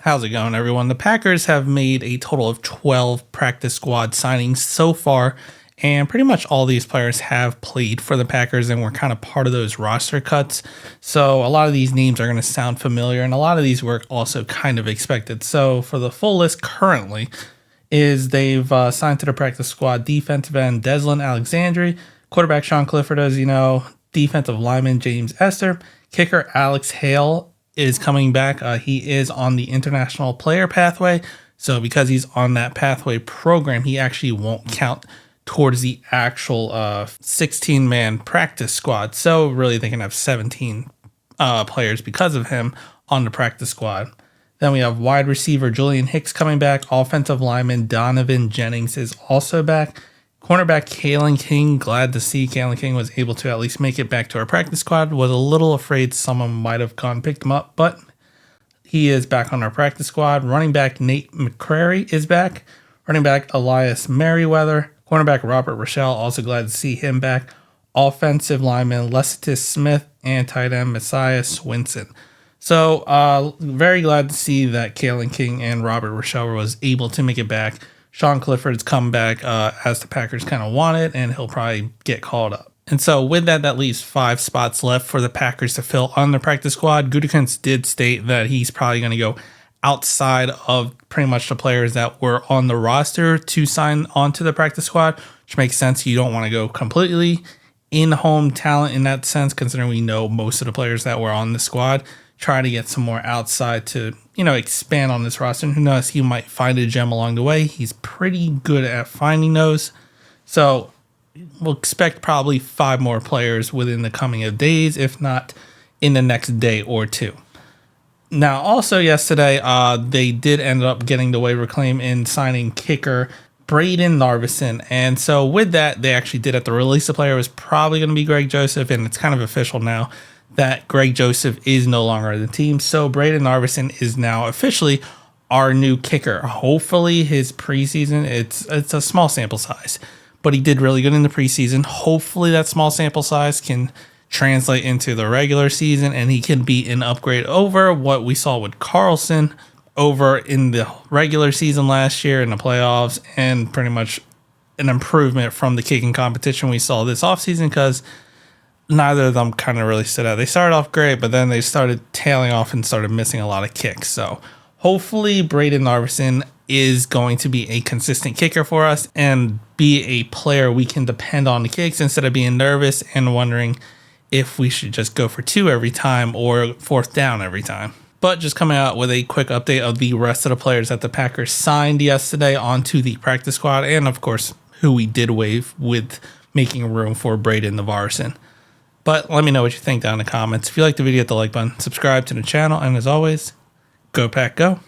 How's it going, everyone? The Packers have made a total of 12 practice squad signings so far, and pretty much all these players have played for the Packers and were kind of part of those roster cuts. So a lot of these names are going to sound familiar, and a lot of these were also kind of expected. So for the full list currently is they've signed to the practice squad defensive end Deslin Alexandre, quarterback Sean Clifford, as you know, defensive lineman James Esther, kicker Alex Hale is coming back. He is on the international player pathway. So because he's on that pathway program, he actually won't count towards the actual 16-man practice squad. So really they can have 17 players because of him on the practice squad. Then we have wide receiver Julian Hicks coming back. Offensive lineman Donovan Jennings is also back. Cornerback Kalen King, glad to see Kalen King was able to at least make it back to our practice squad. Was a little afraid someone might have gone and picked him up, but he is back on our practice squad. Running back Nate McCrary is back. Running back Elias Merriweather. Cornerback Robert Rochelle, also glad to see him back. Offensive lineman Lecitus Smith and tight end Messiah Swinson. So very glad to see that Kalen King and Robert Rochelle was able to make it back. Sean Clifford's come back as the Packers kind of wanted, and he'll probably get called up. And so with that, that leaves 5 spots left for the Packers to fill on the practice squad. Gutekunst did state that he's probably going to go outside of pretty much the players that were on the roster to sign onto the practice squad, which makes sense. You don't want to go completely in-home talent in that sense, considering we know most of the players that were on the squad. Try to get some more outside to, expand on this roster. And who knows, he might find a gem along the way. He's pretty good at finding those. So we'll expect probably 5 more players within the coming of days, if not in the next day or 2. Now, also yesterday, they did end up getting the waiver claim in signing kicker Braden Narveson. And so with that, they actually did have to release the player. It was probably going to be Greg Joseph, and it's kind of official now that Greg Joseph is no longer on the team. So Braden Narveson is now officially our new kicker. Hopefully his preseason, it's a small sample size, but he did really good in the preseason. Hopefully that small sample size can translate into the regular season and he can be an upgrade over what we saw with Carlson over in the regular season last year in the playoffs, and pretty much an improvement from the kicking competition we saw this offseason, because neither of them kind of really stood out. They started off great, but then they started tailing off and started missing a lot of kicks. So hopefully Braden Narveson is going to be a consistent kicker for us and be a player we can depend on the kicks instead of being nervous and wondering if we should just go for 2 every time or 4th down every time. But just coming out with a quick update of the rest of the players that the Packers signed yesterday onto the practice squad, and of course who we did waive with making room for Braden Narveson. But let me know what you think down in the comments. If you like the video, hit the like button, subscribe to the channel, and as always, go Pack Go.